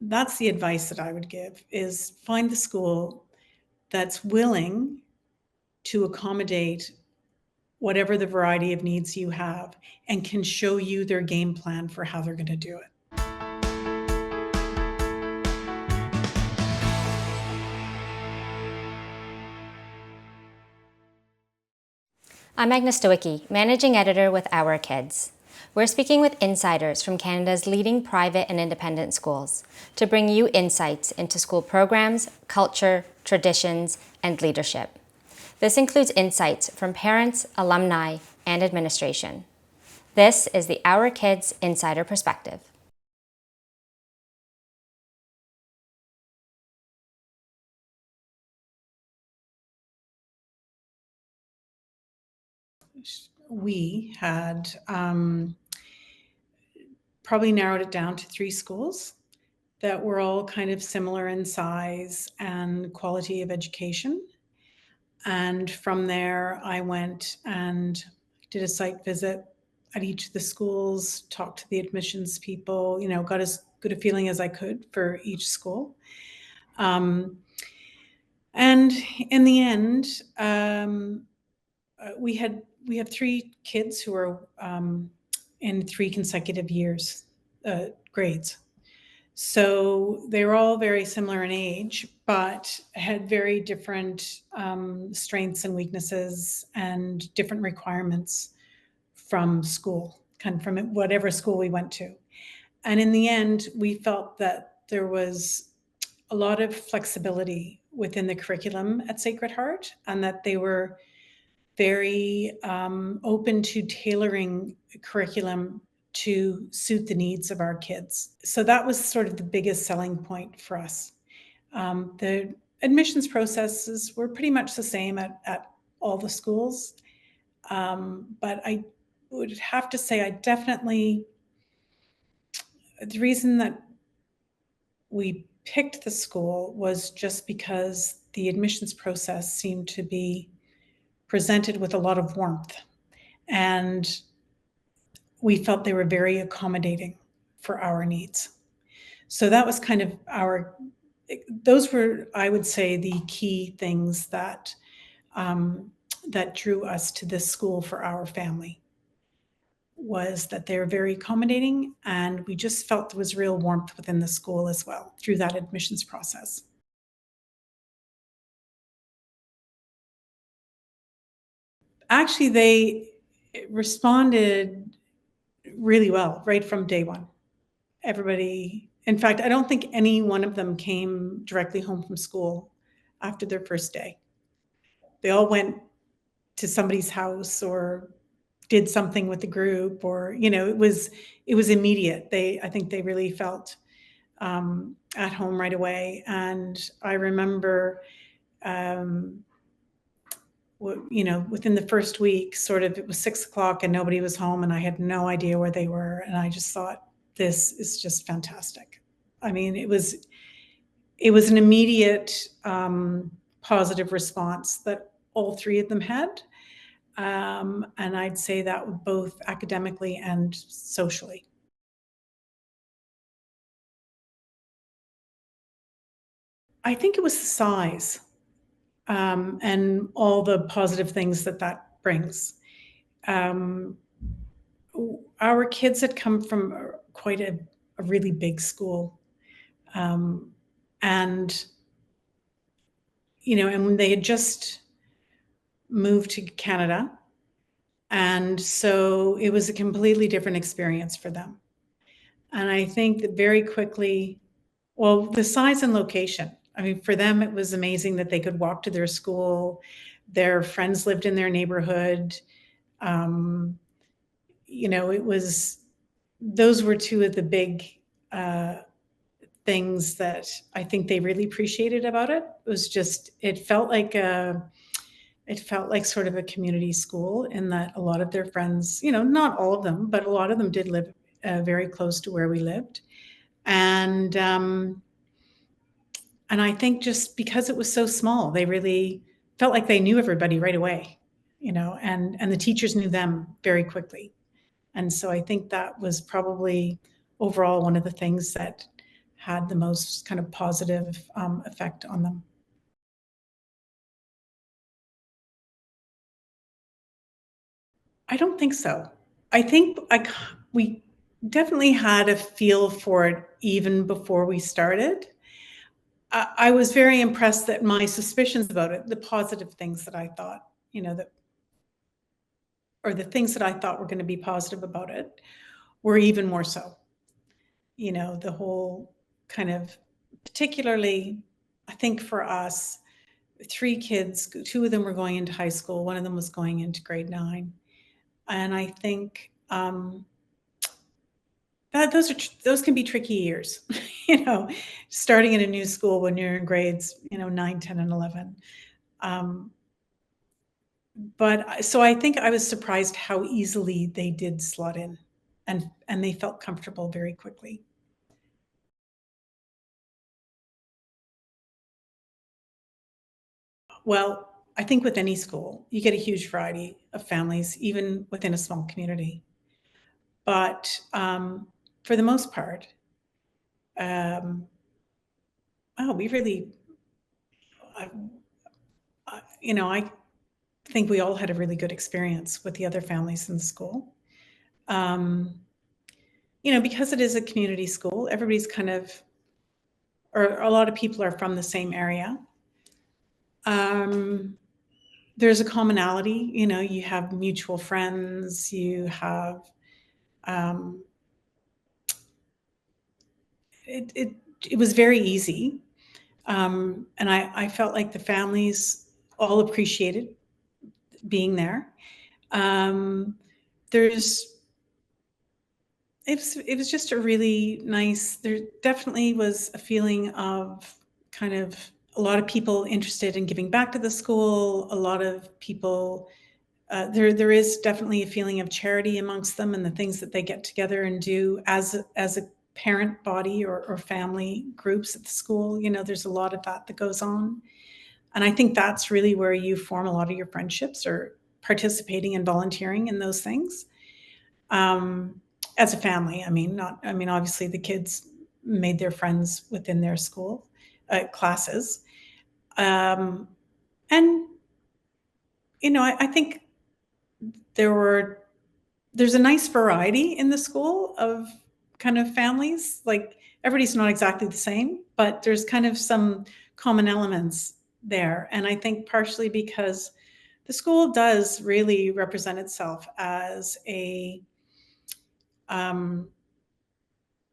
that's the advice that I would give, is find the school that's willing to accommodate whatever the variety of needs you have and can show you their game plan for how they're going to do it. I'm Agnes Stowicki, Managing Editor with Our Kids. We're speaking with insiders from Canada's leading private and independent schools to bring you insights into school programs, culture, traditions, and leadership. This includes insights from parents, alumni, and administration. This is the Our Kids Insider Perspective. We had probably narrowed it down to 3 schools that were all kind of similar in size and quality of education. And from there, I went and did a site visit at each of the schools, talked to the admissions people, got as good a feeling as I could for each school. And in the end, we have 3 kids who are in 3 consecutive years grades. So they were all very similar in age, but had very different strengths and weaknesses and different requirements from school, kind of from whatever school we went to. And in the end, we felt that there was a lot of flexibility within the curriculum at Sacred Heart, and that they were very open to tailoring curriculum to suit the needs of our kids. So that was sort of the biggest selling point for us. The admissions processes were pretty much the same at all the schools. But I would have to say the reason that we picked the school was just because the admissions process seemed to be presented with a lot of warmth, and we felt they were very accommodating for our needs. So that was kind of those were, I would say, the key things that that drew us to this school for our family, was that they're very accommodating, and we just felt there was real warmth within the school as well through that admissions process. Actually, they responded really well right from day one. Everybody, in fact, I don't think any one of them came directly home from school after their first day. They all went to somebody's house or did something with the group, or it was immediate. I think they really felt at home right away. And I remember within the first week, sort of, it was 6:00 and nobody was home, and I had no idea where they were, and I just thought, this is just fantastic. I mean, it was an immediate positive response that all 3 of them had. And I'd say that both academically and socially. I think it was the size, and all the positive things that brings. Um, our kids had come from quite a really big school. And, and when they had just moved to Canada, and so it was a completely different experience for them. And I think that very quickly, well, the size and location. I mean, for them, it was amazing that they could walk to their school. Their friends lived in their neighborhood. Those were 2 of the big things that I think they really appreciated about it. It was just, it felt like sort of a community school, in that a lot of their friends, not all of them, but a lot of them did live very close to where we lived. And I think just because it was so small, they really felt like they knew everybody right away, and the teachers knew them very quickly. And so I think that was probably overall one of the things that had the most kind of positive effect on them? I don't think so. I think we definitely had a feel for it even before we started. I was very impressed that my suspicions about it, the positive things that I thought, that or the things that I thought were going to be positive about it were even more so. The whole kind of, particularly, I think for us, three kids, two of them were going into high school, one of them was going into grade 9. And I think that those can be tricky years, starting in a new school when you're in grades, 9, 10, and 11. But so I think I was surprised how easily they did slot in, and they felt comfortable very quickly. Well, I think with any school, you get a huge variety of families, even within a small community. But for the most part, um, oh, we really, I, I think we all had a really good experience with the other families in the school. Um, because it is a community school, everybody's kind of, or a lot of people are from the same area. Um, there's a commonality, you have mutual friends, you have, um, it was very easy. And I felt like the families all appreciated being there. Um, there's it was just a really nice. There definitely was a feeling of kind of a lot of people interested in giving back to the school. A lot of people. There is definitely a feeling of charity amongst them and the things that they get together and do as a parent body or family groups at the school. There's a lot of that goes on. And I think that's really where you form a lot of your friendships, or participating and volunteering in those things. As a family, obviously the kids made their friends within their school classes. Um, and, I think there's a nice variety in the school of kind of families. Like, everybody's not exactly the same, but there's kind of some common elements there. And I think partially because the school does really represent itself as um,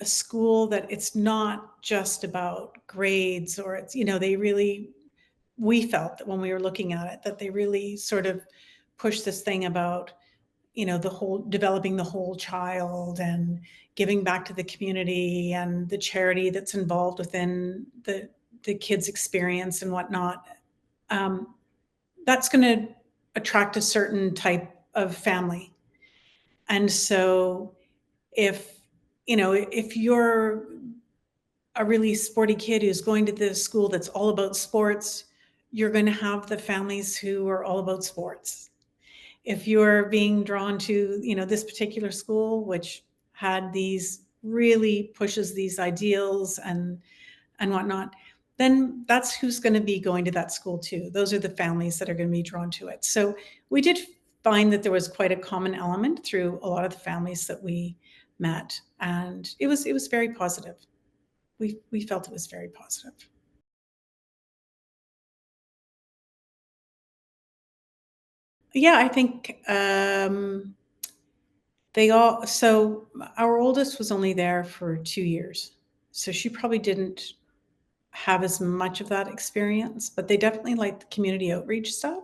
a school that it's not just about grades, or it's, we felt that when we were looking at it, that they really sort of push this thing about, the whole, developing the whole child and giving back to the community and the charity that's involved within the kids' experience and whatnot. Um, that's going to attract a certain type of family. And so if, if you're a really sporty kid who's going to the school that's all about sports, you're going to have the families who are all about sports. If you're being drawn to, this particular school, which had these really pushes these ideals and whatnot, then that's who's going to be going to that school too. Those are the families that are going to be drawn to it. So we did find that there was quite a common element through a lot of the families that we met, and it was very positive. We felt it was very positive. Yeah, I think they all. So our oldest was only there for 2 years, so she probably didn't have as much of that experience. But they definitely liked the community outreach stuff.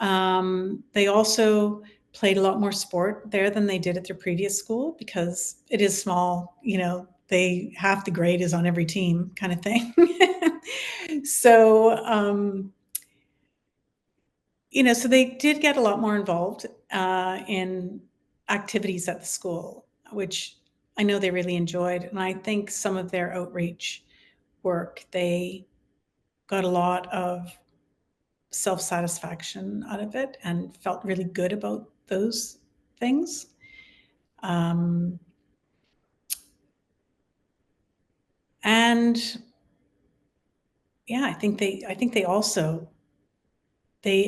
They also played a lot more sport there than they did at their previous school because it is small. They half the grade is on every team, kind of thing. So so they did get a lot more involved in activities at the school, which I know they really enjoyed. And I think some of their outreach work, they got a lot of self satisfaction out of it and felt really good about those things. Um, And yeah, I think they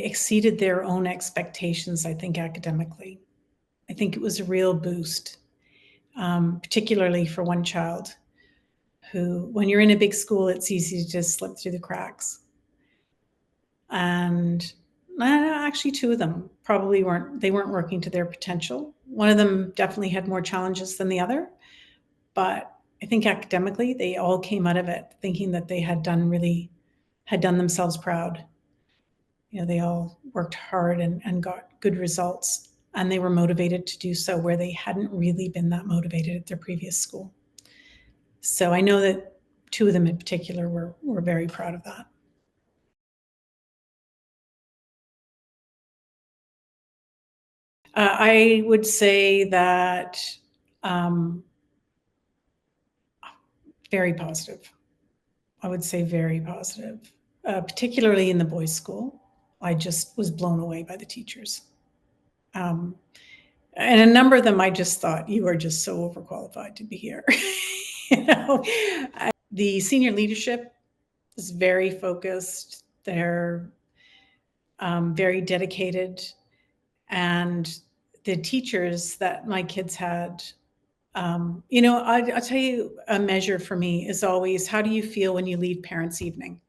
exceeded their own expectations, I think, academically. I think it was a real boost, particularly for one child who, when you're in a big school, it's easy to just slip through the cracks. And actually, two of them probably weren't working to their potential. One of them definitely had more challenges than the other, but I think academically, they all came out of it thinking that they had done themselves proud. They all worked hard and got good results, and they were motivated to do so where they hadn't really been that motivated at their previous school. So I know that two of them in particular were very proud of that. I would say that very positive. I would say very positive, particularly in the boys' school. I just was blown away by the teachers. And a number of them, I just thought, you are just so overqualified to be here. The senior leadership is very focused. They're very dedicated. And the teachers that my kids had, I'll tell you, a measure for me is always, how do you feel when you leave parents' evening?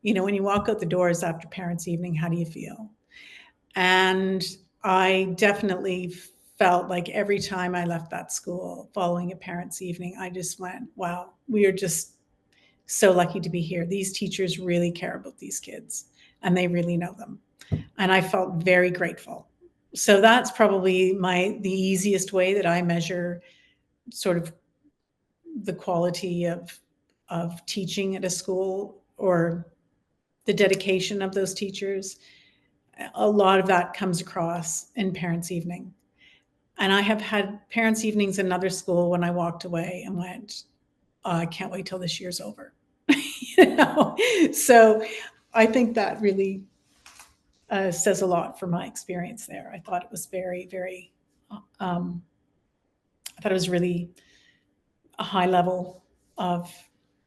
When you walk out the doors after parents' evening, how do you feel? And I definitely felt like every time I left that school following a parents' evening, I just went, wow, we are just so lucky to be here. These teachers really care about these kids and they really know them. And I felt very grateful. So that's probably the easiest way that I measure sort of the quality of teaching at a school, or the dedication of those teachers. A lot of that comes across in parents' evening. And I have had parents' evenings in another school when I walked away and went, oh, I can't wait till this year's over. So I think that really says a lot for my experience there. I thought it was very, very, I thought it was really a high level of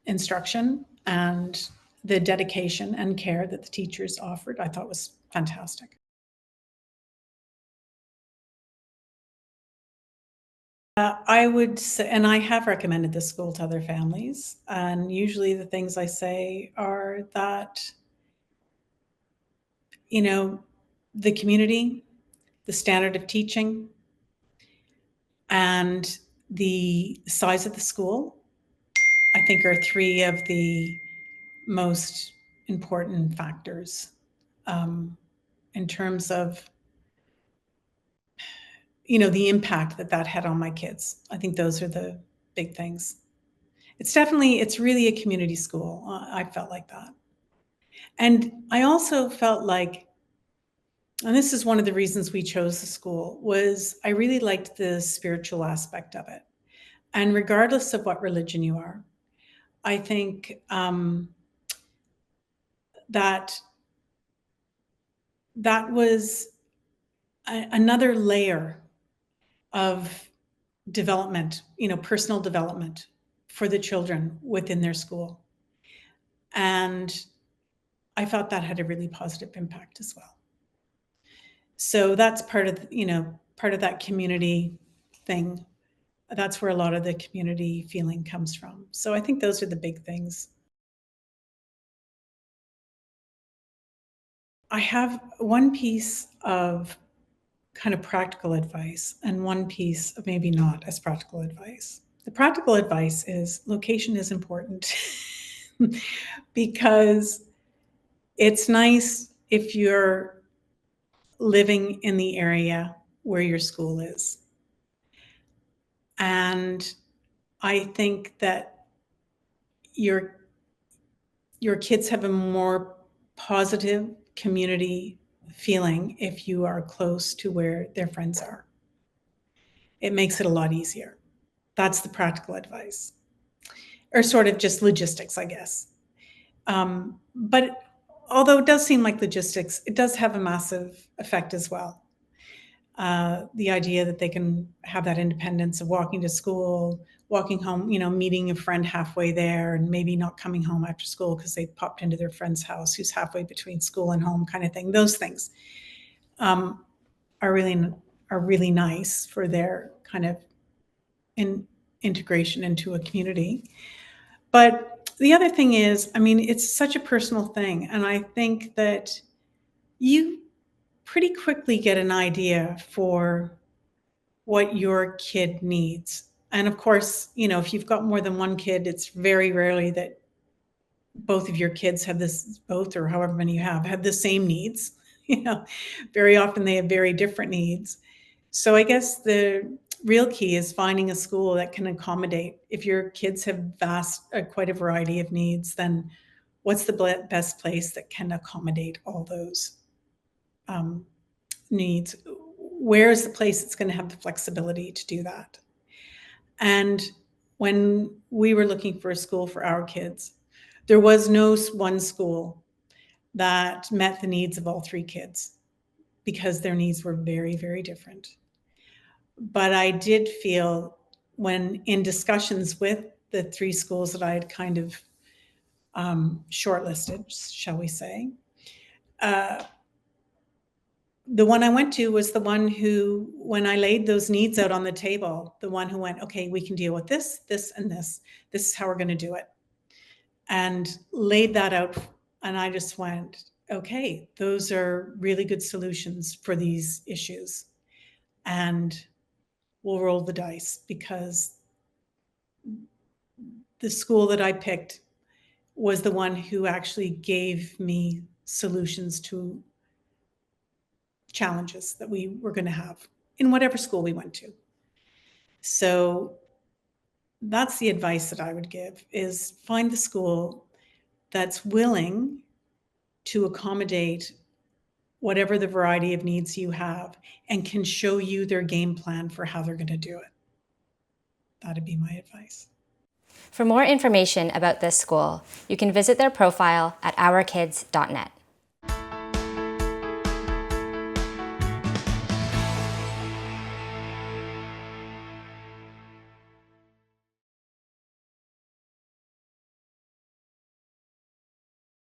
instruction, and the dedication and care that the teachers offered, I thought was fantastic. I would say, and I have recommended this school to other families, and usually the things I say are that, the community, the standard of teaching, and the size of the school, I think, are three of the most important factors in terms of, the impact that had on my kids. I think those are the big things. It's really a community school. I felt like that. And I also felt like, and this is one of the reasons we chose the school, was I really liked the spiritual aspect of it. And regardless of what religion you are, I think that was another layer of development, personal development for the children within their school. And I thought that had a really positive impact as well. So that's part of that community thing. That's where a lot of the community feeling comes from. So I think those are the big things. I have one piece of kind of practical advice and one piece of maybe not as practical advice. The practical advice is location is important because it's nice if you're living in the area where your school is. And I think that your kids have a more positive community feeling if you are close to where their friends are. It makes it a lot easier. That's the practical advice, or sort of just logistics, I guess. But although it does seem like logistics, it does have a massive effect as well. The idea that they can have that independence of walking to school, walking home, meeting a friend halfway there and maybe not coming home after school because they popped into their friend's house who's halfway between school and home, kind of thing. Those things are really nice for their kind of integration into a community. But the other thing is, it's such a personal thing. And I think that you pretty quickly get an idea for what your kid needs. And of course, if you've got more than one kid, it's very rarely that both of your kids both or however many you have the same needs. Very often they have very different needs. So I guess the real key is finding a school that can accommodate. If your kids have quite a variety of needs, then what's the best place that can accommodate all those needs? Where is the place that's going to have the flexibility to do that? And when we were looking for a school for our kids, there was no one school that met the needs of all three kids because their needs were very, very different. But I did feel when in discussions with the three schools that I had kind of shortlisted, shall we say, the one I went to was the one who, when I laid those needs out on the table, the one who went, okay, we can deal with this, this, and this. This is how we're going to do it. And laid that out. And I just went, okay, those are really good solutions for these issues. And we'll roll the dice, because the school that I picked was the one who actually gave me solutions to challenges that we were going to have in whatever school we went to. So that's the advice that I would give, is find the school that's willing to accommodate whatever the variety of needs you have and can show you their game plan for how they're going to do it. That'd be my advice. For more information about this school, you can visit their profile at ourkids.net.